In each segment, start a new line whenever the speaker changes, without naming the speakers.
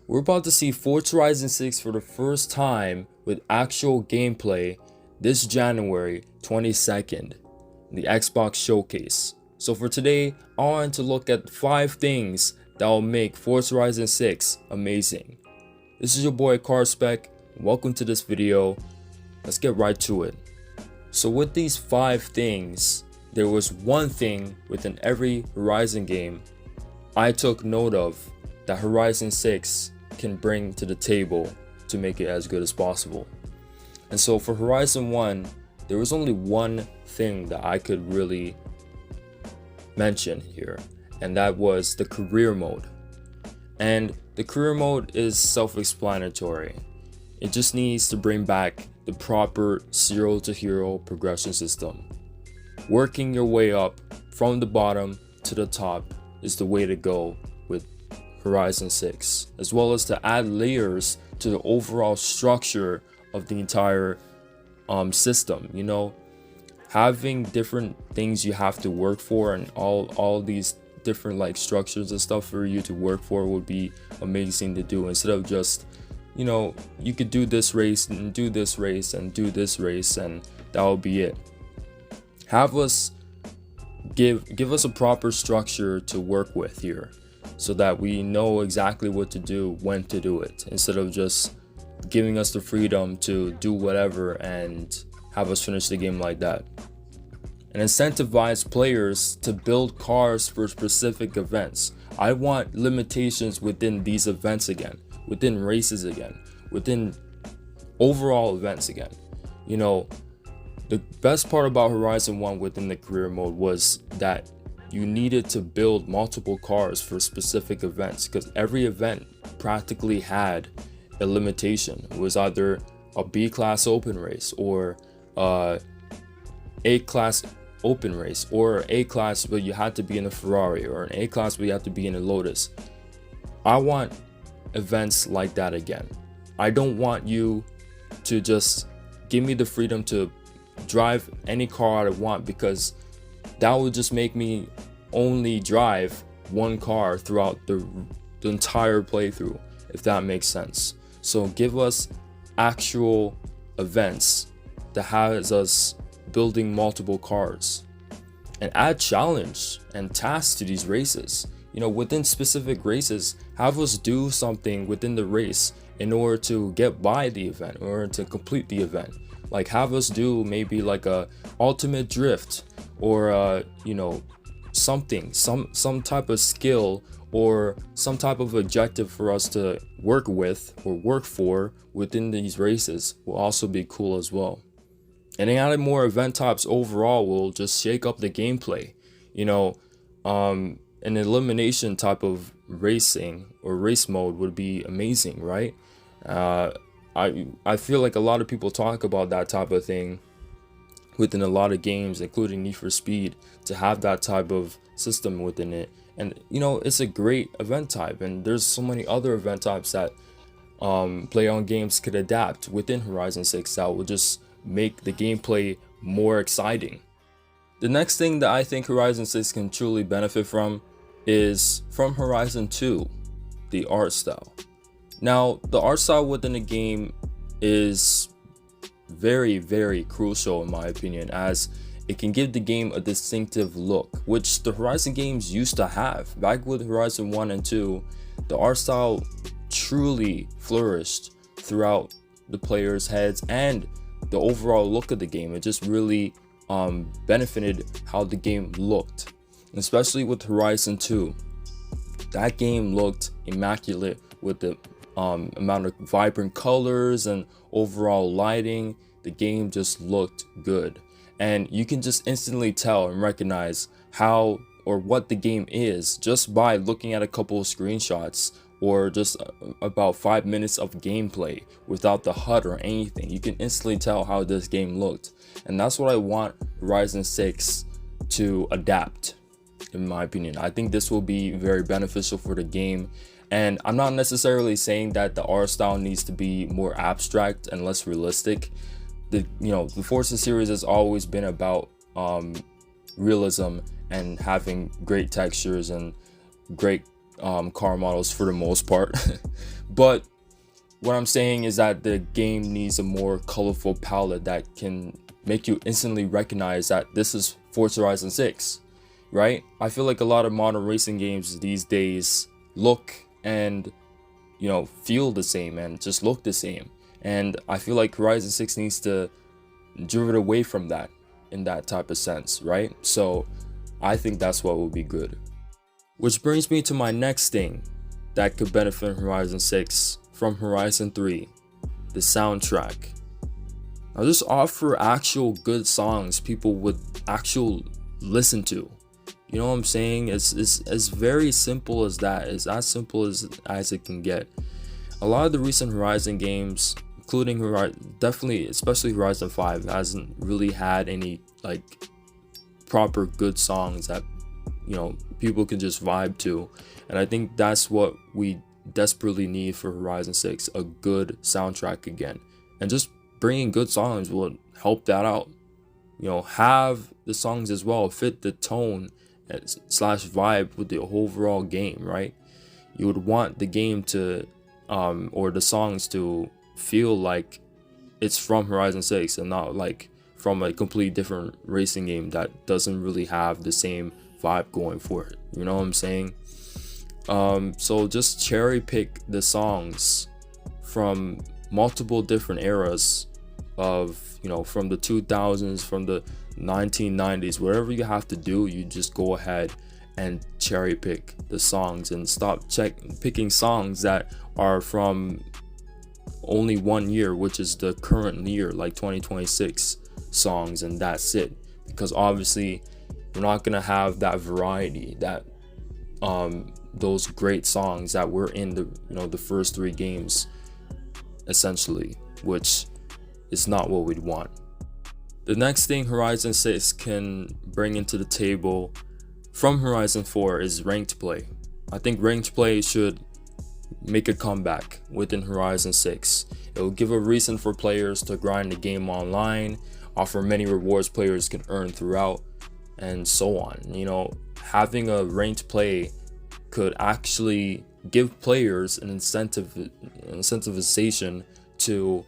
We're about to see Forza Horizon 6 for the first time with actual gameplay this January 22nd in the Xbox Showcase. So for today, I want to look at 5 things that will make Forza Horizon 6 amazing. This is your boy CarSpec, and welcome to this video. Let's get right to it. So with these 5 things, there was one thing within every Horizon game I took note of that Horizon 6 can bring to the table to make it as good as possible. And so for Horizon 1, there was only one thing that I could really mention here, and that was the career mode. And the career mode is self-explanatory. It just needs to bring back the proper 0 to hero progression system. Working your way up from the bottom to the top is the way to go with Horizon 6, as well as to add layers to the overall structure of the entire system. You know, having different things you have to work for and all these different like structures and stuff for you to work for would be amazing to do, instead of just, you know, you could do this race and do this race and do this race and that will be it. Have us give us a proper structure to work with here, so that we know exactly what to do, when to do it, instead of just giving us the freedom to do whatever and have us finish the game like that. And incentivize players to build cars for specific events. I want limitations within these events again, within races again, within overall events again. You know, the best part about Horizon 1 within the career mode was that you needed to build multiple cars for specific events, because every event practically had a limitation. It was either a B-class open race, or A-class open race, or A-class but you had to be in a Ferrari, or an A-class but you have to be in a Lotus. I want events like that again. I don't want you to just give me the freedom to drive any car I want, because that would just make me only drive one car throughout the entire playthrough, if that makes sense. So give us actual events that has us building multiple cars, and add challenge and tasks to these races. You know, within specific races, have us do something within the race in order to get by the event, in order to complete the event. Like have us do maybe like a ultimate drift, or you know, something, some type of skill or some type of objective for us to work with or work for within these races will also be cool as well. And adding more event types overall will just shake up the gameplay. You know, an elimination type of racing or race mode would be amazing, right? I feel like a lot of people talk about that type of thing within a lot of games, including Need for Speed, to have that type of system within it. And you know, it's a great event type, and there's so many other event types that Play On Games could adapt within Horizon 6 that will just make the gameplay more exciting. The next thing that I think Horizon 6 can truly benefit from is from Horizon 2, the art style. Now, the art style within the game is very, very crucial in my opinion, as it can give the game a distinctive look, which the Horizon games used to have. Back with Horizon 1 and 2, the art style truly flourished throughout the players' heads and the overall look of the game. It just really benefited how the game looked, especially with Horizon 2. That game looked immaculate with the amount of vibrant colors and overall lighting. The game just looked good, and you can just instantly tell and recognize how or what the game is just by looking at a couple of screenshots, or just about 5 minutes of gameplay without the HUD or anything. You can instantly tell how this game looked, and that's what I want Horizon 6 to adapt, in my opinion. I think this will be very beneficial for the game. And I'm not necessarily saying that the art style needs to be more abstract and less realistic. The Forza series has always been about realism and having great textures and great car models for the most part. But what I'm saying is that the game needs a more colorful palette that can make you instantly recognize that this is Forza Horizon 6, right? I feel like a lot of modern racing games these days look and feel the same and just look the same. And I feel like Horizon 6 needs to drift away from that in that type of sense, right? So I think that's what will be good. Which brings me to my next thing that could benefit Horizon 6 from Horizon 3, the soundtrack. Now just offer actual good songs people would actually listen to. You know what I'm saying? It's very simple as that. It's as simple as it can get. A lot of the recent Horizon games, including especially Horizon 5, hasn't really had any like proper good songs that people can just vibe to. And I think that's what we desperately need for Horizon 6, a good soundtrack again. And just bringing good songs will help that out. Have the songs as well fit the tone slash vibe with the overall game, right? You would want the game to or the songs to feel like it's from Horizon 6 and not like from a completely different racing game that doesn't really have the same vibe going for it. You know what I'm saying? So just cherry pick the songs from multiple different eras of from the 2000s, from the 1990s, whatever you have to do, you just go ahead and cherry pick the songs and stop picking songs that are from only 1 year, which is the current year, like 2026 songs, and that's it. Because obviously we're not gonna have that variety, that those great songs that were in the first 3 games essentially, which is not what we'd want. The next thing Horizon 6 can bring into the table from Horizon 4 is ranked play. I think ranked play should make a comeback within Horizon 6. It will give a reason for players to grind the game online, offer many rewards players can earn throughout, and so on. Having a ranked play could actually give players an incentivization to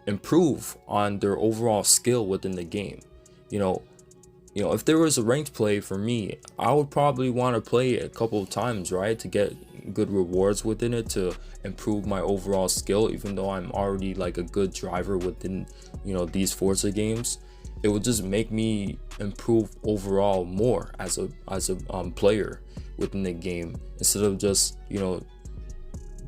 improve on their overall skill within the game. If there was a ranked play for me, I would probably want to play it a couple of times, right, to get good rewards within it, to improve my overall skill. Even though I'm already like a good driver within these Forza games, it would just make me improve overall more as a player within the game, instead of just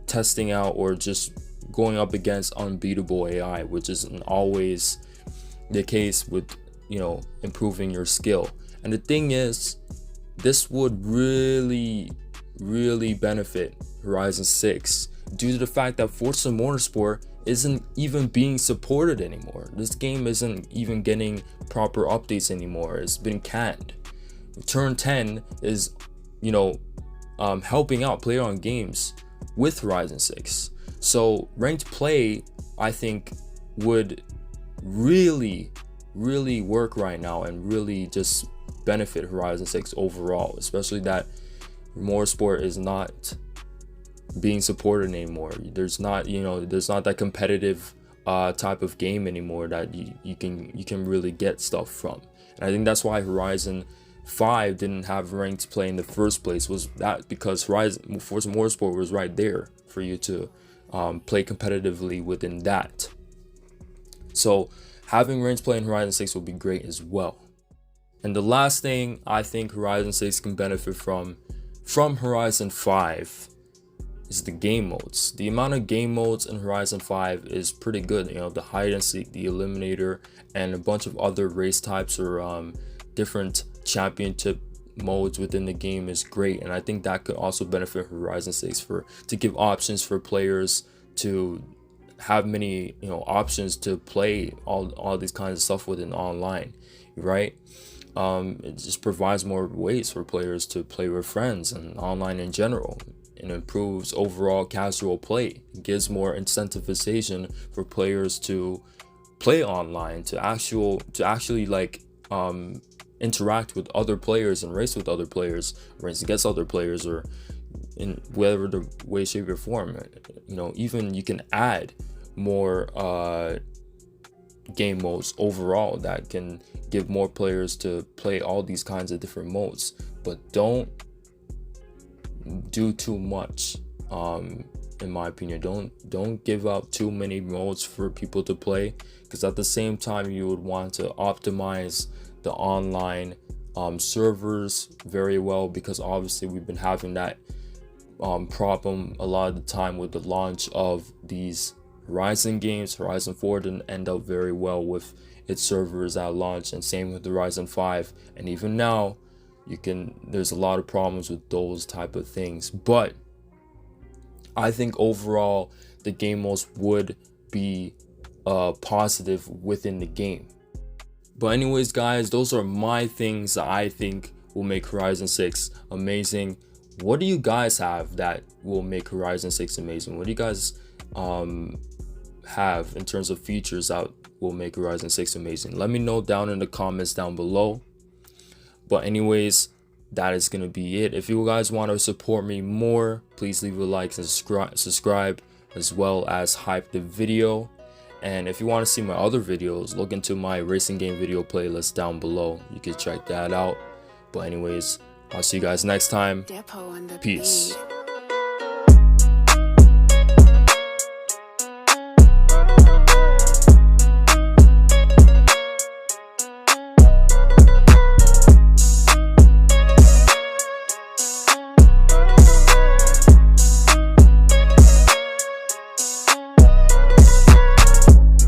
testing out or just going up against unbeatable AI, which isn't always the case with improving your skill. And the thing is, this would really benefit Horizon 6 due to the fact that Forza Motorsport isn't even being supported anymore. This game isn't even getting proper updates anymore. It's been canned. Turn 10 is helping out player on games with Horizon 6. So ranked play, I think, would really work right now and really just benefit Horizon 6 overall, especially that Motorsport is not being supported anymore. There's not that competitive type of game anymore that you can really get stuff from. And I think that's why Horizon 5 didn't have ranked play in the first place, was that because Forza Motorsport was right there for you to play competitively within that. So having ranked play in Horizon 6 will be great as well. And the last thing I think Horizon 6 can benefit from Horizon 5 is the game modes. The amount of game modes in Horizon 5 is pretty good. The hide and seek, the eliminator, and a bunch of other race types or different championship modes within the game is great. And I think that could also benefit Horizon 6 to give options for players to have many options to play all these kinds of stuff within online, right? It just provides more ways for players to play with friends and online in general. It improves overall casual play. It gives more incentivization for players to play online, to actually like interact with other players and race with other players, race against other players, or in whatever the way, shape, or form. You know, even you can add more game modes overall that can give more players to play all these kinds of different modes, but don't do too much. In my opinion, don't give out too many modes for people to play, because at the same time you would want to optimize the online servers very well, because obviously we've been having that problem a lot of the time with the launch of these Horizon games. Horizon 4 didn't end up very well with its servers at launch, and same with the Horizon 5, and even now there's a lot of problems with those type of things. But I think overall the game modes would be positive within the game. But anyways guys, those are my things that I think will make Horizon 6 amazing. What do you guys have that will make Horizon 6 amazing? What do you guys have in terms of features that will make Horizon 6 amazing? Let me know down in the comments down below. But anyways, that is gonna be it. If you guys want to support me more, please leave a like and subscribe, as well as hype the video. And if you want to see my other videos, look into my racing game video playlist down below. You can check that out. But anyways, I'll see you guys next time. Peace.